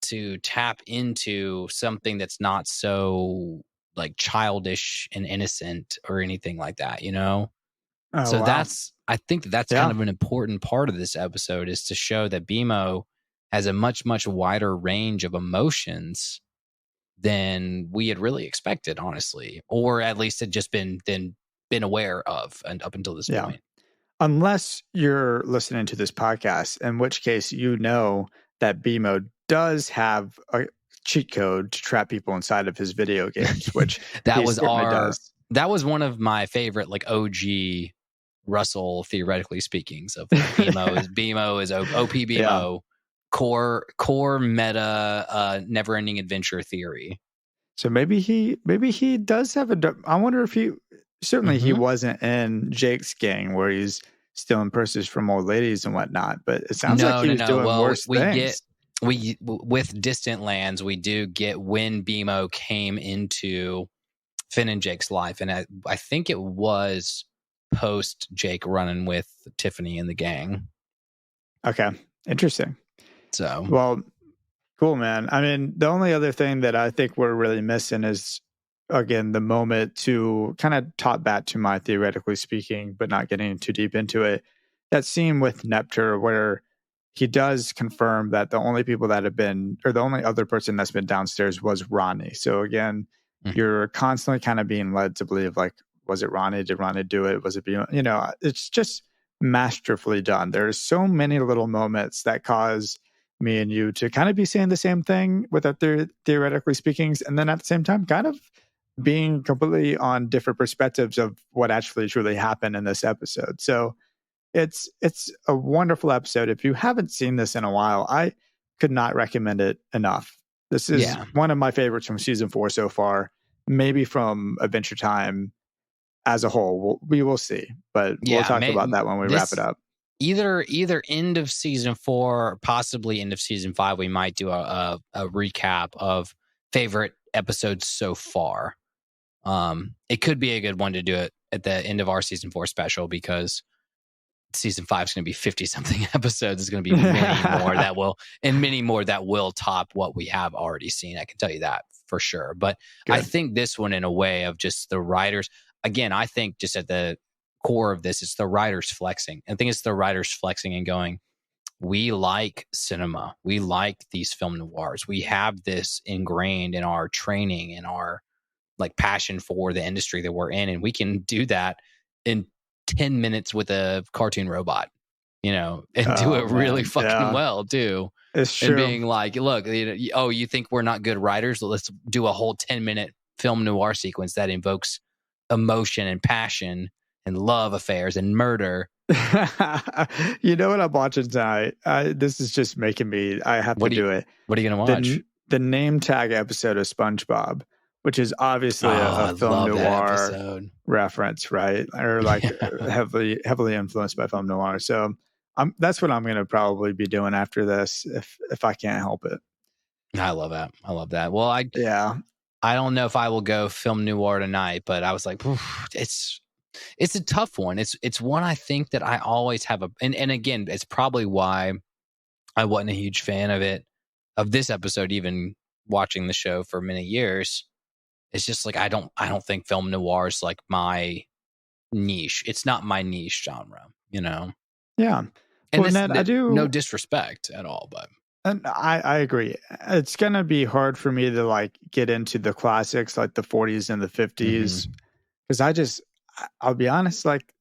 to tap into something that's not so like childish and innocent or anything like that, Oh, so wow. I think that's kind of an important part of this episode, is to show that BMO has a much, much wider range of emotions than we had really expected, honestly, or at least had just been aware of, and up until this point. Unless you're listening to this podcast, in which case that BMO does have a cheat code to trap people inside of his video games, which that was one of my favorite like OG Russell theoretically speakings of BMO is OP BMO. Core meta never-ending adventure theory. So maybe he does have I wonder if he he wasn't in Jake's gang where he's stealing purses from old ladies and whatnot, but it sounds like he was doing worse things. With Distant Lands, we do get when BMO came into Finn and Jake's life, and I think it was post Jake running with Tiffany and the gang. Okay, interesting. So, well, cool, man. I mean, the only other thing that I think we're really missing is, again, the moment to kind of top back to my theoretically speaking, but not getting too deep into it. That scene with Neptune where he does confirm that the only people that have been, or the only other person that's been downstairs was Ronnie. So again, you're constantly kind of being led to believe, like, was it Ronnie? Did Ronnie do it? Was it, it's just masterfully done. There's so many little moments that cause me and you to kind of be saying the same thing without theoretically speaking, and then at the same time kind of being completely on different perspectives of what actually truly happened in this episode. So it's a wonderful episode. If you haven't seen this in a while, I could not recommend it enough. This is one of my favorites from season 4 so far, maybe from Adventure Time. as a whole. We will see, but we'll talk about that when we wrap it up. Either end of season 4, possibly end of season 5, we might do a recap of favorite episodes so far. It could be a good one to do it at the end of our season 4 special, because season 5 is going to be 50 something episodes. It's going to be many more that will top what we have already seen. I can tell you that for sure. But good. I think this one, in a way of just the writers, again, I think just at the core of this, it's the writers flexing. I think it's the writers flexing and going, we like cinema. We like these film noirs. We have this ingrained in our training and our like passion for the industry that we're in. And we can do that in 10 minutes with a cartoon robot, and do it really fucking well too. It's true. And being like, look, you think we're not good writers? Let's do a whole 10-minute film noir sequence that invokes emotion and passion and love affairs and murder. You know what I'm watching tonight? This is just making me, I have to do it. What are you going to watch? The name tag episode of SpongeBob, which is obviously a film noir reference, right? Or like heavily influenced by film noir. So that's what I'm going to probably be doing after this, if I can't help it. I love that. Well, I don't know if I will go film noir tonight, but I was like, it's a tough one. It's one I think that I always have and again, it's probably why I wasn't a huge fan of this episode, even watching the show for many years. It's just like, I don't think film noir is like my niche. It's not my niche genre, Yeah. And I do no disrespect at all, but. And I agree. It's going to be hard for me to like get into the classics, like the 40s and the 50s. Because I'll be honest, like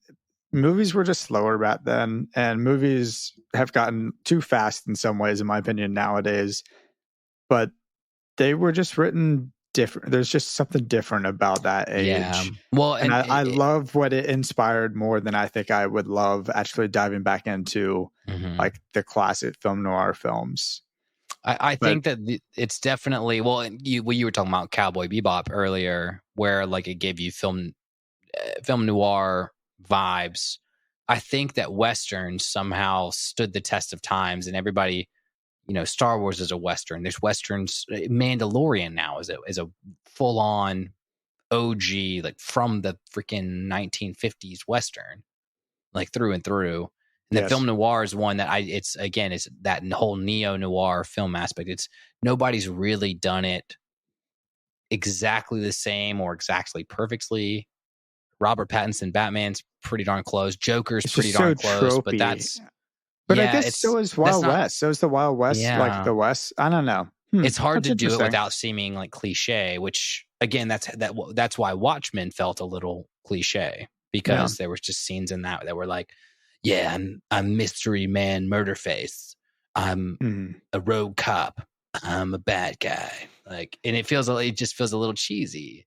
movies were just slower back then, and movies have gotten too fast in some ways, in my opinion, nowadays. But they were just written different. There's just something different about that age. Yeah. Well, and I love what it inspired more than I think I would love actually diving back into like the classic film noir films. I think that it's definitely, well, you were talking about Cowboy Bebop earlier, where like it gave you film noir vibes. I think that Westerns somehow stood the test of times, and everybody, Star Wars is a Western. There's Westerns. Mandalorian now is a full on OG, like from the freaking 1950s Western, like through and through. And the film noir is one that it's that whole neo-noir film aspect. It's nobody's really done it exactly the same or exactly perfectly. Robert Pattinson Batman's pretty darn close. Joker's pretty darn close, but that's. But I guess so is Wild West. So is the Wild West, like the West. I don't know. It's hard to do it without seeming like cliche, which again, that's why Watchmen felt a little cliche, because there was just scenes in that were like, I'm mystery man, murder face. I'm a rogue cop. I'm a bad guy. Like, and it just feels a little cheesy,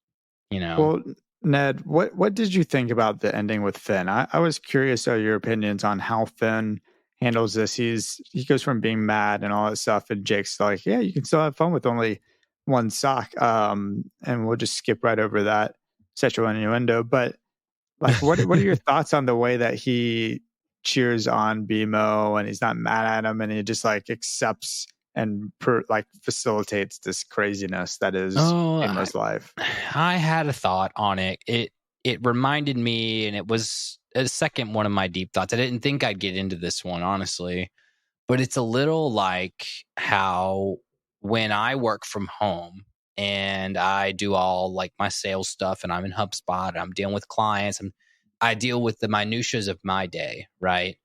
Well, Ned, what did you think about the ending with Finn? I was curious of your opinions on how Finn handles this. He goes from being mad and all that stuff, and Jake's like, yeah, you can still have fun with only one sock. And we'll just skip right over that sexual innuendo. But like, what are your thoughts on the way that he cheers on BMO and he's not mad at him, and he just like accepts and facilitates this craziness that is BMO's life? I had a thought on it. It reminded me, and it was a second one of my deep thoughts. I didn't think I'd get into this one, honestly, but it's a little like how when I work from home and I do all like my sales stuff, and I'm in HubSpot, I'm dealing with clients, I deal with the minutiae of my day, right?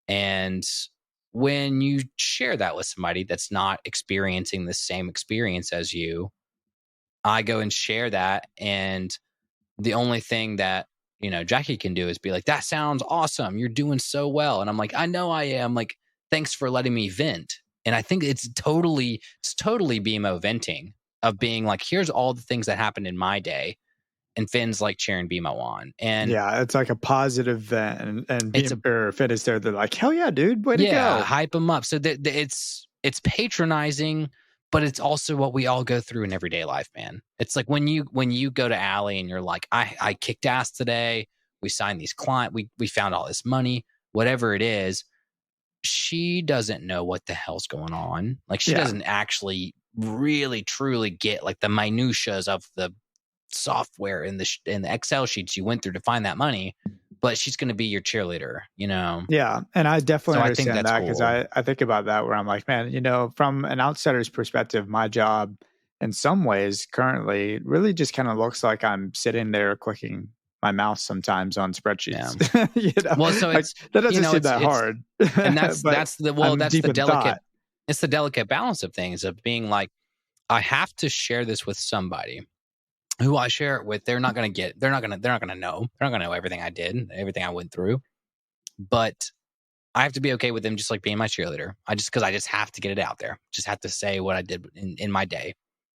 And when you share that with somebody that's not experiencing the same experience as you, I go and share that, and the only thing that Jackie can do is be like, that sounds awesome, you're doing so well. And I'm like, I know I am. Like, thanks for letting me vent. And I think it's totally BMO venting, of being like, here's all the things that happened in my day. And Finn's like cheering BMO on. And it's like a positive vent. And Finn is there. They're like, hell yeah, dude, way to go. Hype him up. So it's patronizing, but it's also what we all go through in everyday life, man. It's like when you go to Allie and you're like, I kicked ass today. We signed these clients. We found all this money, whatever it is. She doesn't know what the hell's going on. Like she doesn't actually really truly get like the minutiae of the software and the Excel sheets you went through to find that money. But she's going to be your cheerleader, you know? Yeah. And I definitely understand that because cool. I think about that where I'm like, man, you know, from an outsider's perspective, my job in some ways currently really just kind of looks like I'm sitting there clicking my mouse sometimes on spreadsheets. Yeah. You know? Well, so it's, that doesn't seem that hard. And that's the delicate, it's the delicate balance of things of being like, I have to share this with somebody. Who I share it with, they're not going to know. They're not going to know everything I did, everything I went through. But I have to be okay with them just like being my cheerleader. Because I just have to get it out there. Just have to say what I did in my day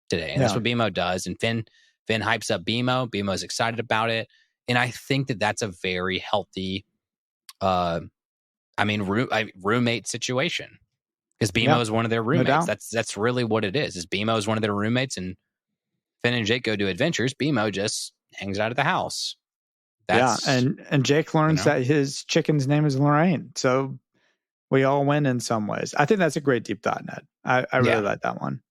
today. And that's what BMO does. And Finn hypes up BMO. BMO is excited about it. And I think that that's a very healthy, roommate situation. Because BMO is one of their roommates. No, that's really what it is. BMO is one of their roommates, and Finn and Jake go do adventures. BMO just hangs out at the house. And Jake learns that his chicken's name is Lorraine. So we all win in some ways. I think that's a great deep thought, Ned. I really like that one.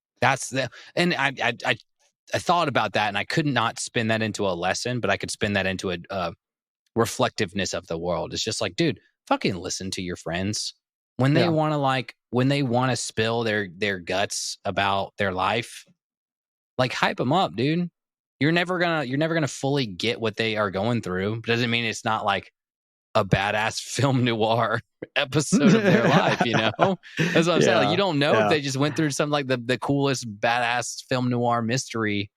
And I thought about that, and I could not spin that into a lesson, but I could spin that into a reflectiveness of the world. It's just like, dude, fucking listen to your friends when they want to spill their guts about their life. Like, hype them up, dude. You're never gonna fully get what they are going through. Doesn't mean it's not like a badass film noir episode of their life, you know? That's what I'm saying. Like, you don't know if they just went through something like the coolest badass film noir mystery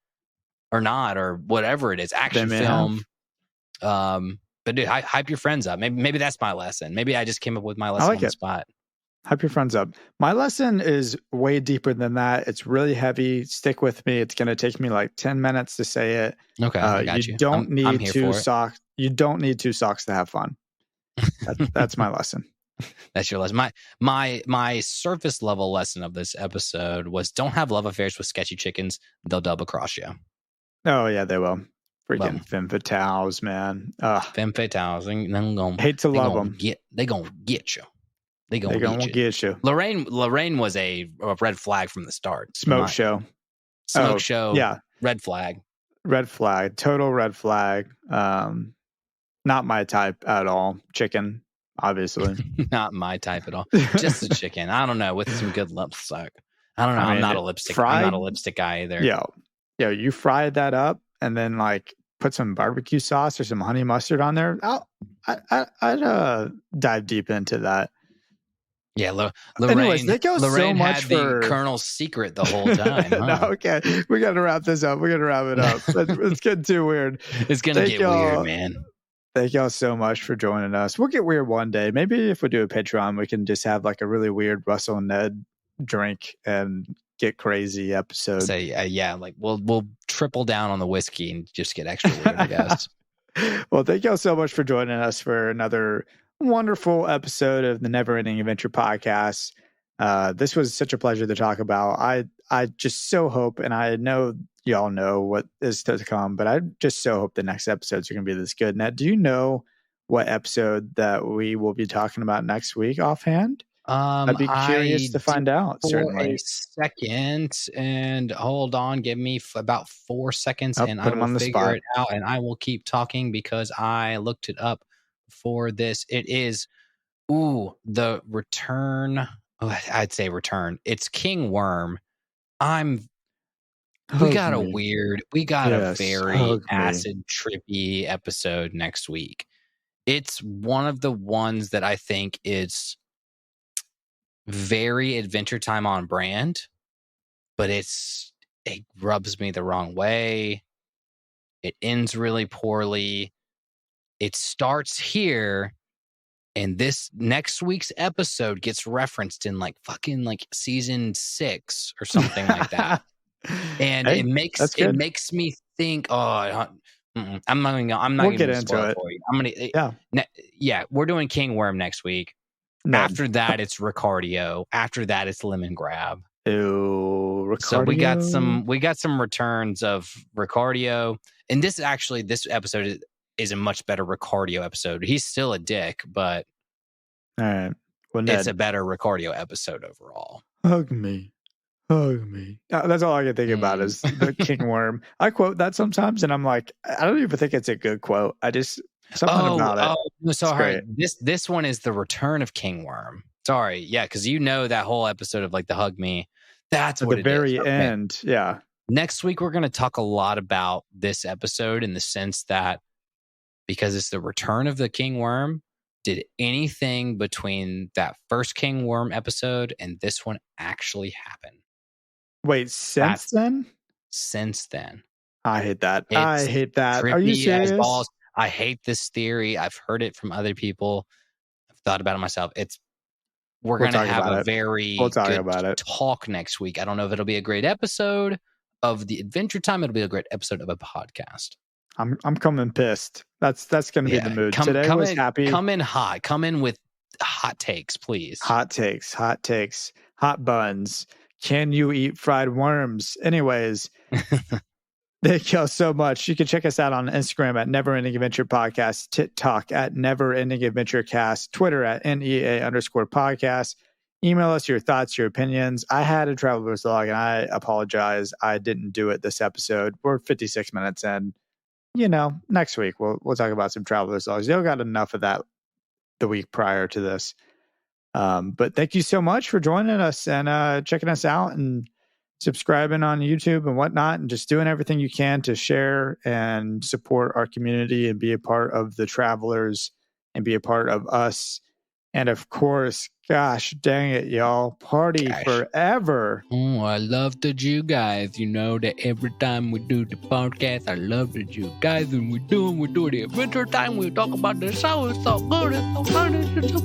or not, or whatever it is, action film. But dude, hype your friends up. Maybe that's my lesson. Maybe I just came up with my lesson on the spot. Hype your friends up. My lesson is way deeper than that. It's really heavy. Stick with me. It's going to take me like 10 minutes to say it. Okay, I got you. You don't need two socks. You don't need two socks to have fun. That's my lesson. That's your lesson. My surface level lesson of this episode was: don't have love affairs with sketchy chickens. They'll double cross you. Oh yeah, they will. Freaking femme fatales, man. Femme fatales. Hate to love them. They gonna get you. They gonna get you. Lorraine was a red flag from the start. Smoke show. Yeah. Red flag. Total red flag. Not my type at all. Chicken, obviously. Not my type at all. Just a chicken. I don't know, with some good lipstick. I don't know. I'm not a lipstick. I'm not a lipstick guy either. Yeah. You fry that up and then like put some barbecue sauce or some honey mustard on there. I'd dive deep into that. Yeah, Anyways, they go Lorraine so much had for the Colonel secret the whole time. Huh? No, okay, we got to wrap this up. We got to wrap it up. It's getting too weird. It's gonna get weird, man. Thank y'all so much for joining us. We'll get weird one day. Maybe if we do a Patreon, we can just have like a really weird Russell and Ned drink and get crazy episode. Like we'll triple down on the whiskey and just get extra weird, I guess. Well, thank y'all so much for joining us for another wonderful episode of the Never Ending Adventure podcast. This was such a pleasure to talk about. I just so hope, and I know y'all know what is to come, but I just so hope the next episodes are going to be this good. Ned, do you know what episode that we will be talking about next week offhand? I'd be curious to find out. Certainly. A second, and hold on, give me about 4 seconds, and I will figure it out. And I will keep talking because I looked it up for this. It is the return. I'd say return. It's King Worm. We got a very acid trippy episode next week. It's one of the ones that I think is very Adventure Time on brand, but it rubs me the wrong way. It ends really poorly. It starts here, and this next week's episode gets referenced in like fucking like season 6 or something like that. And it makes me think, I'm not we'll get into it. For you. I'm gonna we're doing King Worm next week. After that, it's Ricardio. After that, it's Lemon Grab. Ew, Ricardio. So we got some returns of Ricardio, and this episode is a much better Ricardio episode. He's still a dick, but all right. Well, it's a better Ricardio episode overall. Hug me. That's all I can think about is the king worm. I quote that sometimes, and I'm like, I don't even think it's a good quote. I just something about it. Oh, sorry. This one is the return of King Worm. Sorry, yeah, because that whole episode of like the hug me. That's what at the very end. Okay. Yeah. Next week we're going to talk a lot about this episode in the sense that because it's the return of the King Worm. Did anything between that first King Worm episode and this one actually happen? Wait, since then? Since then. I hate that. Are you serious? I hate this theory. I've heard it from other people. I've thought about it myself. We're going to have a very good talk next week. I don't know if it'll be a great episode of the Adventure Time. It'll be a great episode of a podcast. I'm coming pissed. That's going to be the mood. Today was happy. Come in hot. Come in with hot takes, please. Hot takes. Hot buns. Can you eat fried worms? Anyways, thank y'all so much. You can check us out on Instagram at Never Ending Adventure Podcast, TikTok at Never Ending Adventure Cast, Twitter at NEA_podcast. Email us your thoughts, your opinions. I had a traveler's log, and I apologize. I didn't do it this episode. We're 56 minutes in. Next week we'll talk about some traveler's logs. You got enough of that the week prior to this. But thank you so much for joining us and checking us out and subscribing on YouTube and whatnot, and just doing everything you can to share and support our community and be a part of the travelers and be a part of us. And of course, gosh dang it, y'all, party forever. Oh, I love that you guys, that every time we do the podcast, I love that you guys, and we do the Adventure Time, we talk about the show, it's so good, it's so fun, it's so